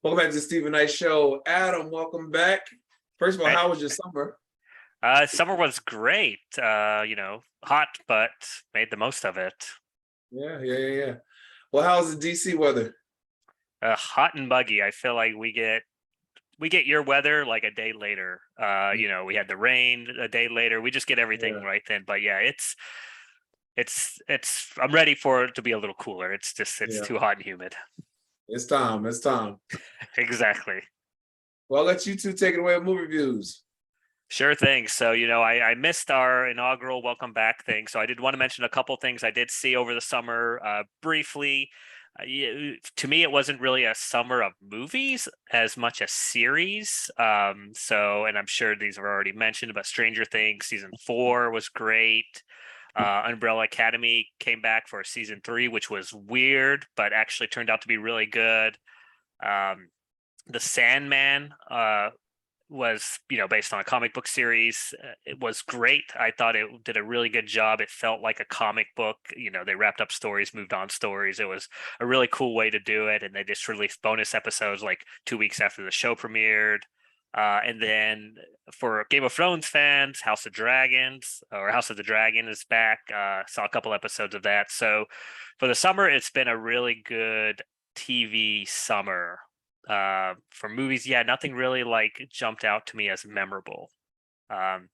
Welcome back to the Stephen Knight Show. Adam, welcome back. First of all, Hey, how was your summer? summer was great. Hot, but made the most of it. Yeah. Well, how's the DC weather? Hot and muggy. I feel like we get your weather like a day later. We had the rain a day later. We just get everything Yeah, right then. But yeah, it's. I'm ready for it to be a little cooler. It's yeah. too hot and humid. It's time. It's time. Exactly. Well, I'll let you two take it away with movie reviews. Sure thing. So, I missed our inaugural welcome back thing. So I did want to mention a couple things I did see over the summer briefly. To me, it wasn't really a summer of movies as much as series. And I'm sure these were already mentioned, but Stranger Things season 4 was great. Umbrella Academy came back for season 3, which was weird, but actually turned out to be really good. Um, the Sandman was based on a comic book series. It was great. I thought it did a really good job. It felt like a comic book. They wrapped up stories, moved on stories. It was a really cool way to do it, and they just released bonus episodes like 2 weeks after the show premiered. And then for Game of Thrones fans, House of the Dragon is back. Saw a couple episodes of that. So for the summer, it's been a really good TV summer. For movies, yeah, nothing really like jumped out to me as memorable. Um,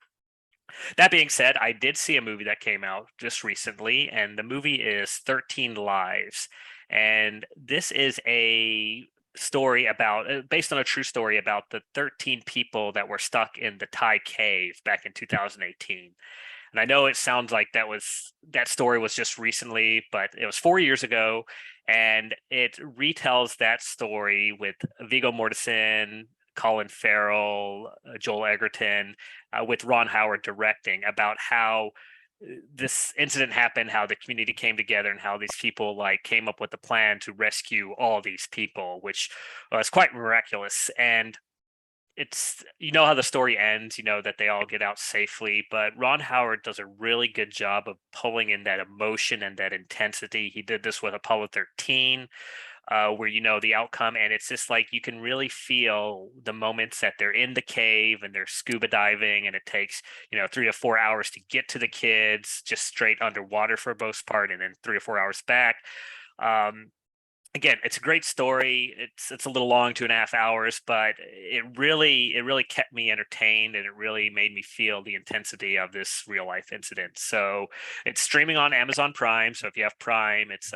that being said, I did see a movie that came out just recently, and the movie is 13 Lives. And this is a story about, based on a true story about the 13 people that were stuck in the Thai cave back in 2018. And I know it sounds like that story was just recently, but it was 4 years ago, and it retells that story with Viggo Mortensen, Colin Farrell, Joel Egerton, with Ron Howard directing about how this incident happened, how the community came together, and how these people came up with a plan to rescue all these people, which was quite miraculous. And it's how the story ends, that they all get out safely, but Ron Howard does a really good job of pulling in that emotion and that intensity. He did this with Apollo 13, where the outcome, and it's just like you can really feel the moments that they're in the cave and they're scuba diving, and it takes 3 to 4 hours to get to the kids just straight underwater for the most part, and then 3 or 4 hours back. Again, it's a great story. It's a little long, 2.5 hours, but it really kept me entertained, and it really made me feel the intensity of this real life incident. So it's streaming on Amazon Prime. So if you have Prime, it's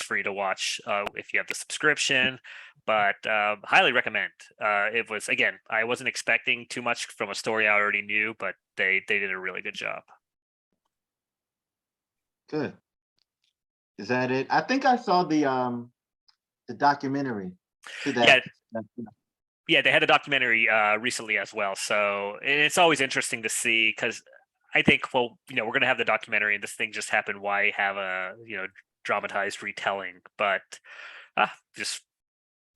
free to watch if you have the subscription. But highly recommend. It was, again, I wasn't expecting too much from a story I already knew, but they did a really good job. Good. Is that it? I think I saw the documentary to Yeah, that. yeah, they had a documentary recently as well. So it's always interesting to see, because I think, well, we're going to have the documentary and this thing just happened. Why have a, dramatized retelling? But just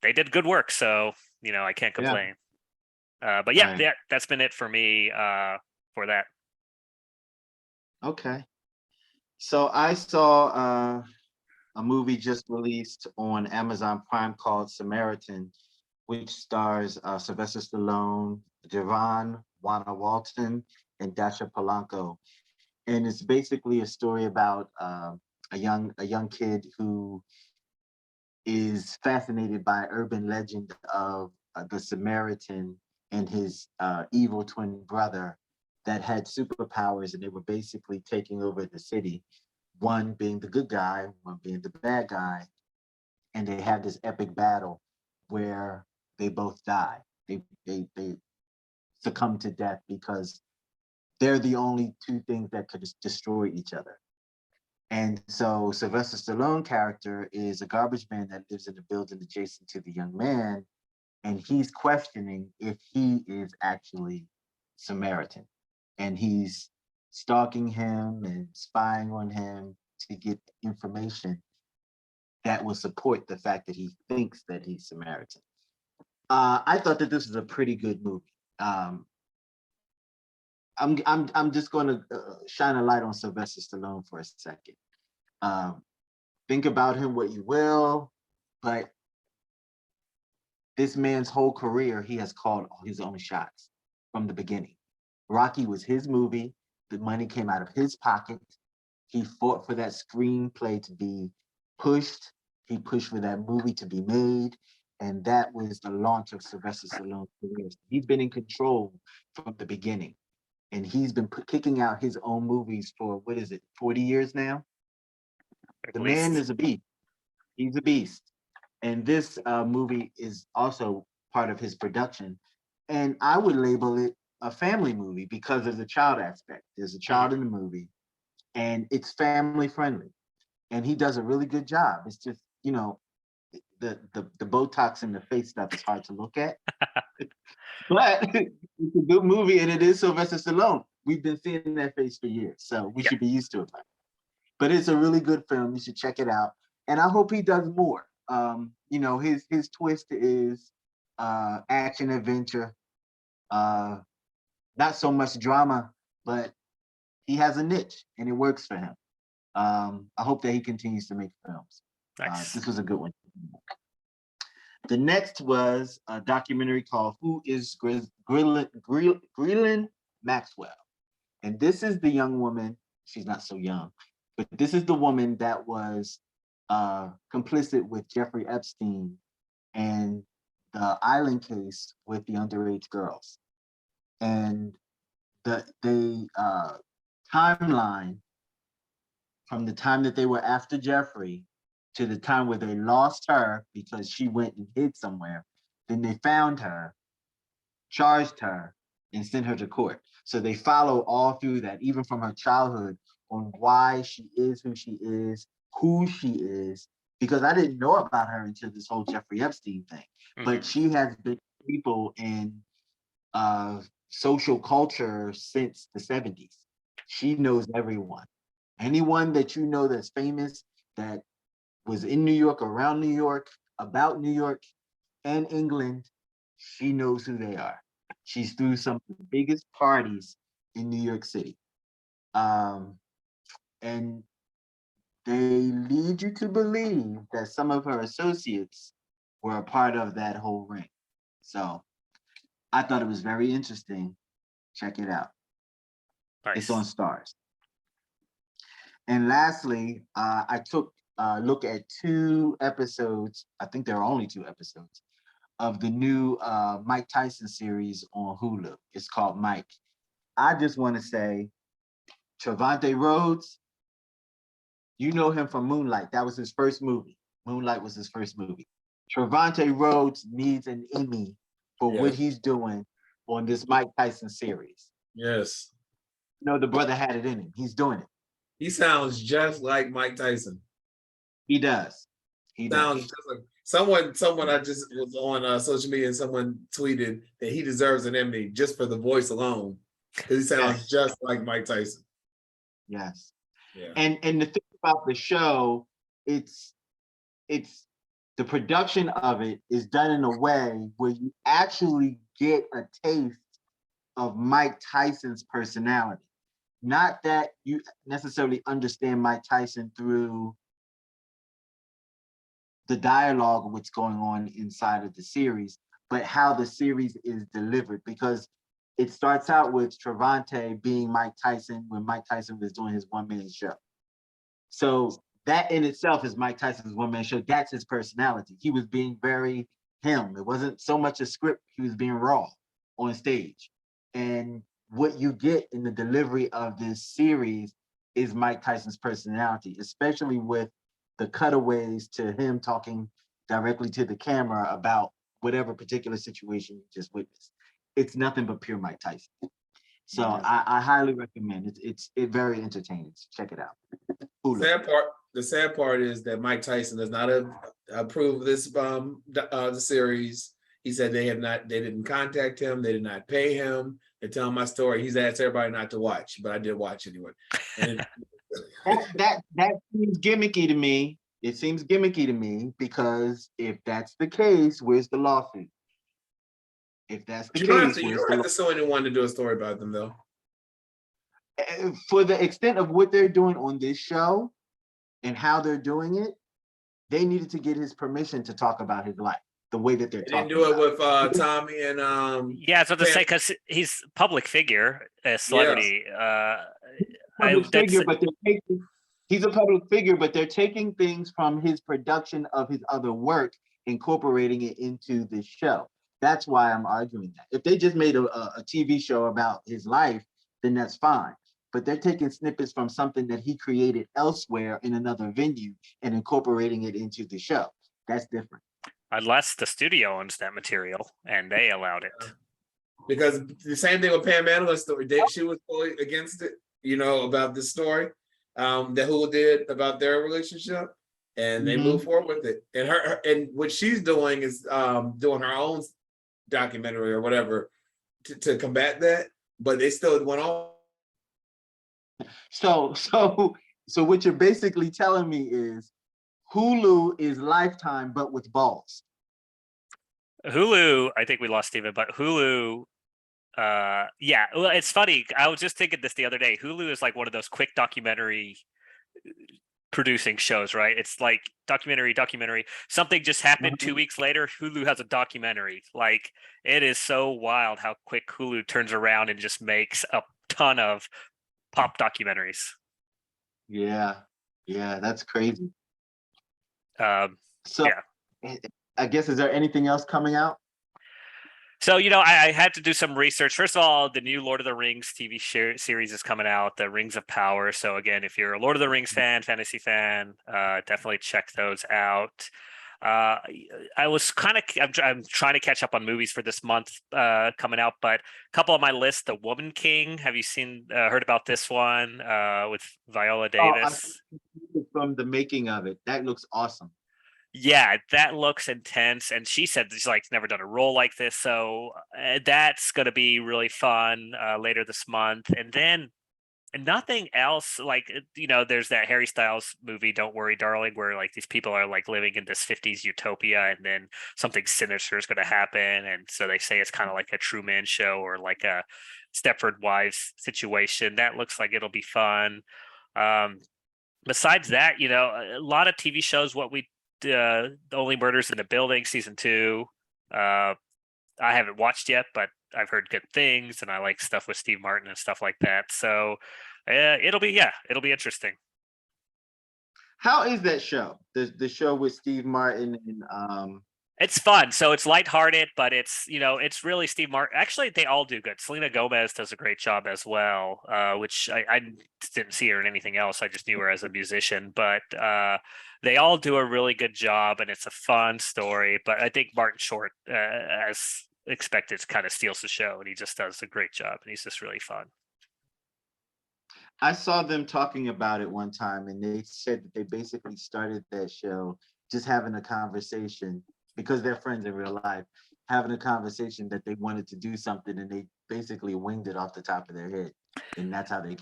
they did good work. So, I can't Yeah. complain. But Right. yeah, that's been it for me for that. Okay. So I saw a movie just released on Amazon Prime called Samaritan, which stars Sylvester Stallone, Javon Warner Walton, and Dasha Polanco. And it's basically a story about a young kid who is fascinated by urban legend of the Samaritan and his evil twin brother that had superpowers, and they were basically taking over the city, one being the good guy, one being the bad guy. And they have this epic battle where they both die. They succumb to death because they're the only two things that could destroy each other. And so Sylvester Stallone character is a garbage man that lives in the building adjacent to the young man, and he's questioning if he is actually Samaritan. And he's stalking him and spying on him to get information that will support the fact that he thinks that he's Samaritan. I thought that this was a pretty good movie. I'm just going to shine a light on Sylvester Stallone for a second. Think about him what you will, but this man's whole career, he has called his own shots from the beginning. Rocky was his movie. The money came out of his pocket. He fought for that screenplay to be pushed. He pushed for that movie to be made. And that was the launch of Sylvester Stallone's career. He's been in control from the beginning. And he's been kicking out his own movies for, 40 years now? The man is a beast. He's a beast. And this movie is also part of his production. And I would label it a family movie because of the child aspect. There's a child in the movie, and it's family friendly. And he does a really good job. It's just, the Botox in the face stuff is hard to look at. But it's a good movie, and it is Sylvester Stallone. We've been seeing that face for years, so we should be used to it. But it's a really good film. You should check it out. And I hope he does more. His twist is action adventure, not so much drama, but he has a niche and it works for him. I hope that he continues to make films. Nice. This was a good one. The next was a documentary called Who is Greenland Maxwell? And this is the young woman, she's not so young, but this is the woman that was complicit with Jeffrey Epstein and the island case with the underage girls. And the timeline from the time that they were after Jeffrey to the time where they lost her because she went and hid somewhere, then they found her, charged her, and sent her to court. So they follow all through that, even from her childhood, on why she is who she is, who she is, because I didn't know about her until this whole Jeffrey Epstein thing. But she has been people in social culture since the 70s. She knows everyone. Anyone that you know that's famous, that was in New York, around New York, about New York and England, she knows who they are. She's through some of the biggest parties in New York City. And they lead you to believe that some of her associates were a part of that whole ring. So I thought it was very interesting. Check it out. Nice. It's on Stars. And lastly, I took a look at 2 episodes, I think there are only 2 episodes, of the new Mike Tyson series on Hulu. It's called Mike. I just want to say, Trevante Rhodes, you know him from Moonlight. That was his first movie. Moonlight was his first movie. Trevante Rhodes needs an Emmy for what he's doing on this Mike Tyson series. Yes. The brother had it in him. He's doing it. He sounds just like Mike Tyson. He does. Sounds just like someone I just was on social media and someone tweeted that he deserves an Emmy just for the voice alone. Because he sounds just like Mike Tyson. Yes. Yeah. And the thing about the show, it's the production of it is done in a way where you actually get a taste of Mike Tyson's personality. Not that you necessarily understand Mike Tyson through the dialogue of what's going on inside of the series, but how the series is delivered, because it starts out with Trevante being Mike Tyson when Mike Tyson was doing his one-man show. So that in itself is Mike Tyson's one-man show. That's his personality. He was being very him. It wasn't so much a script. He was being raw on stage. And what you get in the delivery of this series is Mike Tyson's personality, especially with the cutaways to him talking directly to the camera about whatever particular situation you just witnessed. It's nothing but pure Mike Tyson. So I highly recommend it. It's very entertaining. So check it out. The sad part is that Mike Tyson does not approve this the series. He said they didn't contact him, they did not pay him. They're telling my story. He's asked everybody not to watch, but I did watch anyway. And that seems gimmicky to me. It seems gimmicky to me because if that's the case, where's the lawsuit? If that's the case, you don't have to sue anyone to do a story about them, though. For the extent of what they're doing on this show and how they're doing it, they needed to get his permission to talk about his life. the way that they're They didn't talking do it about with Tommy and Yeah, so to Pam. say, because he's a public figure, a Yeah. celebrity. Public That's figure, but he's a public figure, but they're taking things from his production of his other work, incorporating it into the show. That's why I'm arguing that. If they just made a TV show about his life, then that's fine. But they're taking snippets from something that he created elsewhere in another venue and incorporating it into the show. That's different. unless the studio owns that material and they allowed it. Because the same thing with Pam Anderson's story. She was fully against it, about this story that Hulu did about their relationship, and they moved forward with it. And what she's doing is doing her own documentary or whatever to combat that, but they still went on. So what you're basically telling me is Hulu is Lifetime, but with balls. Hulu, I think we lost Steven, but Hulu, yeah, well, it's funny. I was just thinking this the other day. Hulu is like one of those quick documentary producing shows, right? It's like documentary. Something just happened 2 weeks later. Hulu has a documentary. Like, it is so wild how quick Hulu turns around and just makes a ton of pop documentaries. Yeah, that's crazy. So yeah. I guess, is there anything else coming out? So, I had to do some research. First of all, the new Lord of the Rings TV series is coming out, The Rings of Power. So again, if you're a Lord of the Rings fan, fantasy fan, definitely check those out. I'm trying to catch up on movies for this month coming out, but a couple on my list, The Woman King. Have you heard about this one with Viola Davis? From the making of it, that looks awesome. Yeah, that looks intense, and she said she's never done a role like this, so that's going to be really fun later this month. And then nothing else, there's that Harry Styles movie, Don't Worry Darling, where these people are living in this 50s utopia, and then something sinister is going to happen, and so they say it's kind of like a Truman Show or like a Stepford Wives situation. That looks like it'll be fun. Besides that, a lot of TV shows. The Only Murders in the Building season 2. I haven't watched yet, but I've heard good things, and I like stuff with Steve Martin and stuff like that. So it'll be interesting. How is that show? The show with Steve Martin and It's fun. So it's lighthearted, but it's really Steve Martin. Actually, they all do good. Selena Gomez does a great job as well, which I didn't see her in anything else. I just knew her as a musician, but they all do a really good job, and it's a fun story. But I think Martin Short, as expected, kind of steals the show, and he just does a great job, and he's just really fun. I saw them talking about it one time, and they said that they basically started that show just having a conversation, because they're friends in real life, having a conversation that they wanted to do something, and they basically winged it off the top of their head, and that's how they.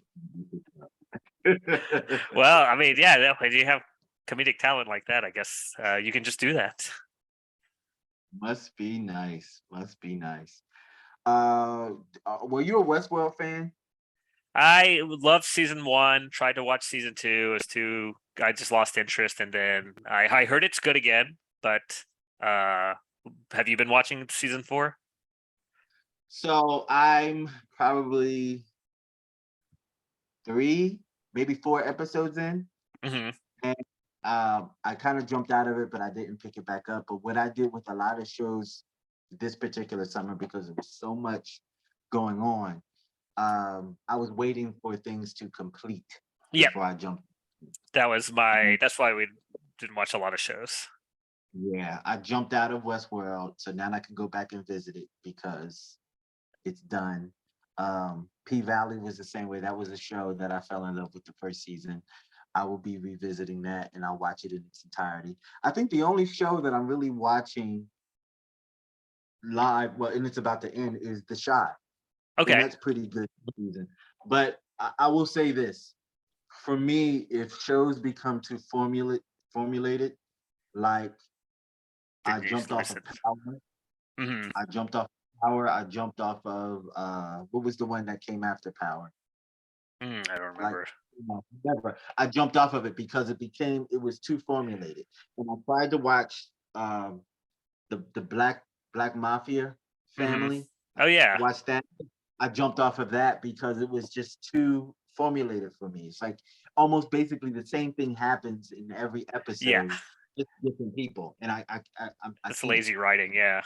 Well, I mean, yeah, when you have comedic talent like that, I guess you can just do that. Must be nice. Were you a Westworld fan? I loved season 1, tried to watch season 2. I just lost interest, and then I heard it's good again, but have you been watching season 4? So I'm probably 3, maybe 4 episodes in. Mm-hmm. And I kind of jumped out of it, but I didn't pick it back up. But what I did with a lot of shows this particular summer, because there was so much going on, I was waiting for things to complete before I jumped. That's why we didn't watch a lot of shows. Yeah, I jumped out of Westworld, so now I can go back and visit it because it's done. P-Valley was the same way. That was a show that I fell in love with the first season. I will be revisiting that, and I'll watch it in its entirety. I think the only show that I'm really watching live, and it's about to end, is The Chi. Okay. And that's pretty good season. But I will say this. For me, if shows become too formulated, like I jumped off of Power. Mm-hmm. I jumped off Power. I jumped off of what was the one that came after Power? I don't remember. Whatever. I jumped off of it because it was too formulated. And I tried to watch the Black Mafia family. Oh yeah. Watch that. I jumped off of that because it was just too formulated for me. It's like almost basically the same thing happens in every Yeah. episode, just different people. And I It's can't. lazy writing. Yeah.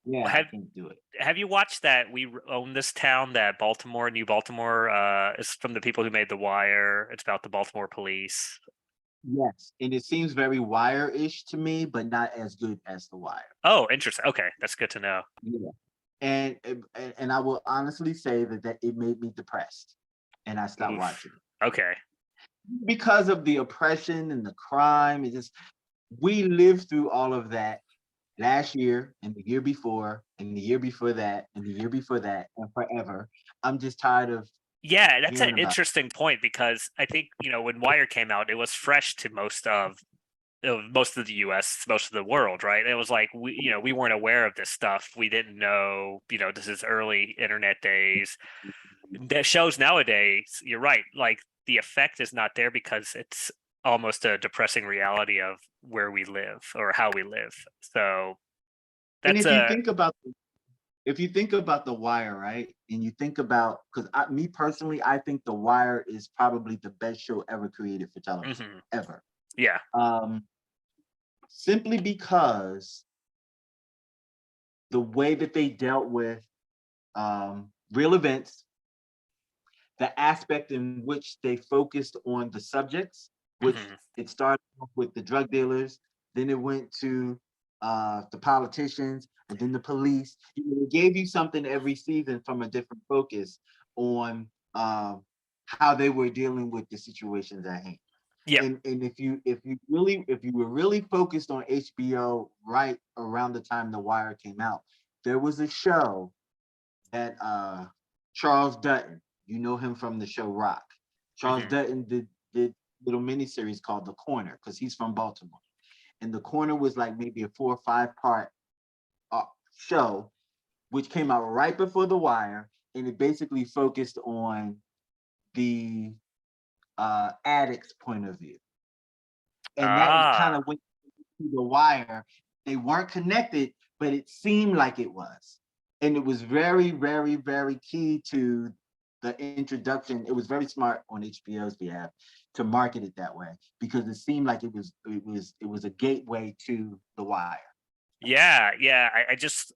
Yeah, I can't do it. Have you watched that We Own This Town, that Baltimore, New Baltimore? It's from the people who made The Wire. It's about the Baltimore police. Yes, and it seems very Wire-ish to me, but not as good as The Wire. Oh, interesting. Okay, that's good to know. Yeah. And I will honestly say that it made me depressed, and I stopped Oof. watching Okay. because of the oppression and the crime. It just, we lived through all of that last year and the year before and the year before that and the year before that and forever. I'm just tired of Yeah, that's hearing an about it. interesting point, because I think, when Wire came out, it was fresh to most of the US, most of the world, right? It was like we weren't aware of this stuff. We didn't know, this is early internet days. The shows nowadays, you're right, like the effect is not there because it's almost a depressing reality of where we live or how we live. So And that's if you think about The Wire, right? And you think about, because me personally, I think The Wire is probably the best show ever created for television, ever. Yeah. Simply because the way that they dealt with real events, the aspect in which they focused on the subjects, which it started off with the drug dealers, then it went to the politicians, and then the police. It gave you something every season from a different focus on how they were dealing with the situations at hand. Yeah. And if you were really focused on HBO right around the time The Wire came out, there was a show that Charles Dutton, you know him from the show Rock. Charles Dutton did little miniseries called The Corner, because he's from Baltimore. And The Corner was like maybe a 4 or 5 part show, which came out right before The Wire, and it basically focused on the addict's point of view. And that kind of went to The Wire. They weren't connected, but it seemed like it was. And it was very, very, very key to the introduction. It was very smart on HBO's behalf to market it that way, because it seemed like it was a gateway to The Wire. Yeah.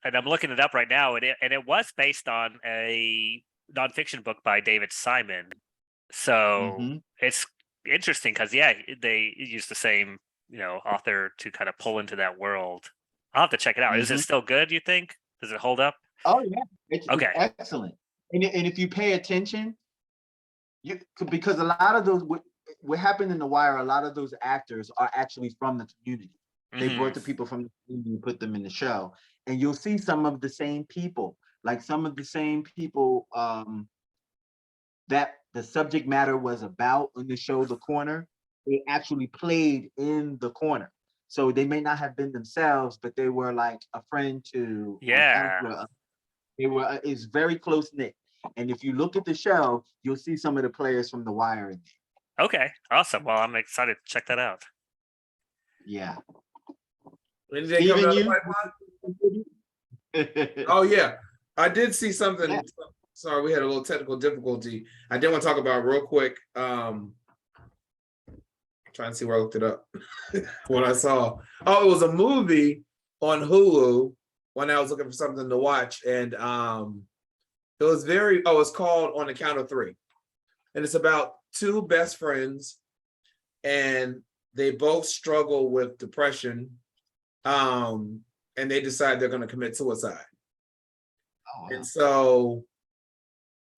I'm looking it up right now, and it was based on a nonfiction book by David Simon. So it's interesting because they use the same author to kind of pull into that world. I'll have to check it out. Is it still good, you think? Does it hold up? Oh yeah, it's excellent. And if you pay attention, because a lot of those what happened in The Wire, a lot of those actors are actually from the community. They brought the people from the community and put them in the show, and you'll see some of the same people, that the subject matter was about in the show The Corner. They actually played in The Corner, so they may not have been themselves, but they were like a friend to. They were. It's very close knit, and if you look at the show, you'll see some of the players from The Wire in there. Okay, awesome. Well, I'm excited to check that out. Yeah. Anything coming out of the pipeline? Oh yeah, I did see something. Yeah. Sorry, we had a little technical difficulty. I did want to talk about real quick. Trying to see where I looked it up. What I saw. Oh, it was a movie on Hulu when I was looking for something to watch, and it was it's called On the Count of Three, and it's about 2 best friends, and they both struggle with depression, and they decide they're going to commit suicide. Oh, wow. And so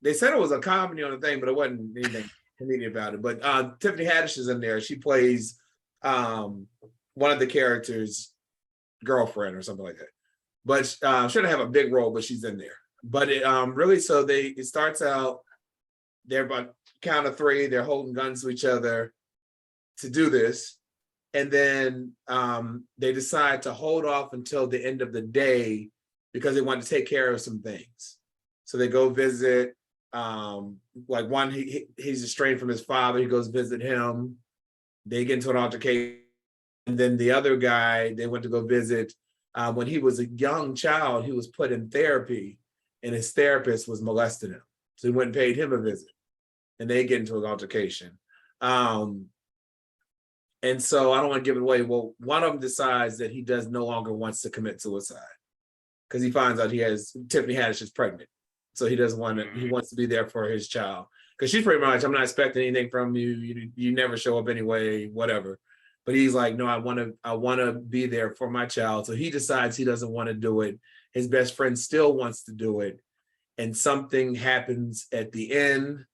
they said it was a comedy on the thing, but it wasn't anything comedian about it. But Tiffany Haddish is in there. She plays one of the characters' girlfriend or something like that. But shouldn't have a big role, but she's in there. But it really, so it starts out, they're about count of 3, they're holding guns to each other to do this. And then they decide to hold off until the end of the day because they want to take care of some things. So they go visit, like one, he's estranged from his father, he goes visit him. They get into an altercation. And then the other guy, they went to go visit when he was a young child, he was put in therapy, and his therapist was molesting him. So he went and paid him a visit, and they get into an altercation. And so I don't want to give it away. Well, one of them decides that he no longer wants to commit suicide because he finds out Tiffany Haddish is pregnant. So he doesn't want to, he wants to be there for his child. Because she's pretty much, I'm not expecting anything from you. You never show up anyway, whatever. But he's like, no, I want to be there for my child. So he decides he doesn't want to do it. His best friend still wants to do it. And something happens at the end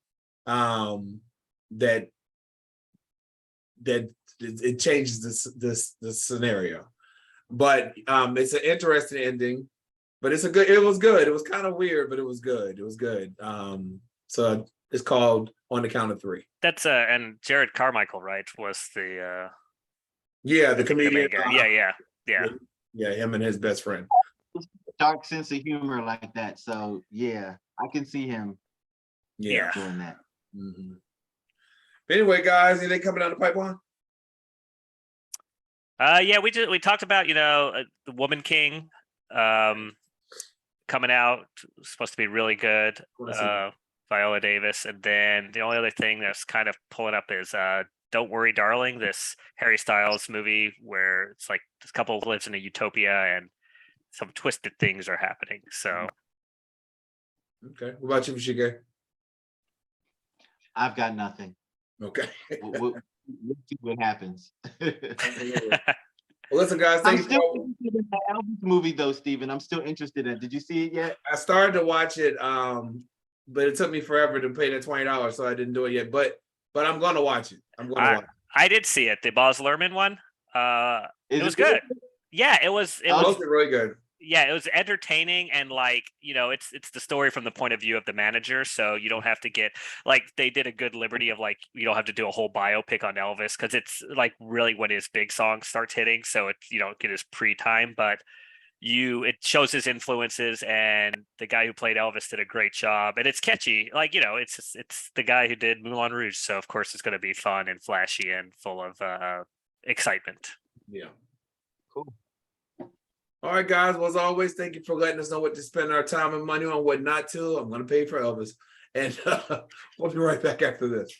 that it changes the scenario. But it's an interesting ending. But it was good. It was kind of weird, but it was good. It was good. So it's called On the Count of Three. That's and Jared Carmichael, right? Was the the comedian. Yeah, him and his best friend. Dark sense of humor like that. So yeah, I can see him Yeah. doing that. Mm-hmm. Anyway, guys, anything coming down the pipeline? Yeah, we talked about, the Woman King coming out, supposed to be really good. Viola Davis, and then the only other thing that's kind of pulling up is Don't Worry Darling, this Harry Styles movie where it's like this couple lives in a utopia and some twisted things are happening. So okay, what about you, Chike? I've got nothing. Okay. We'll see what happens. Well, listen, guys, I'm still interested in the Elvis movie, though, Stephen. I'm still interested in it. Did you see it yet? I started to watch it, but it took me forever to pay that $20, so I didn't do it yet. But I'm going to watch it. I did see it, the Baz Luhrmann one. It was good. Yeah, it was really good. Yeah, it was entertaining, and it's the story from the point of view of the manager, so you don't have to get they did a good liberty of you don't have to do a whole biopic on Elvis because it's really when his big song starts hitting, so it's get his pre-time, but it shows his influences, and the guy who played Elvis did a great job, and it's catchy, it's the guy who did Moulin Rouge, so of course it's going to be fun and flashy and full of excitement. Yeah. Cool. All right, guys. Well, as always, thank you for letting us know what to spend our time and money on, what not to. I'm going to pay for Elvis. And we'll be right back after this.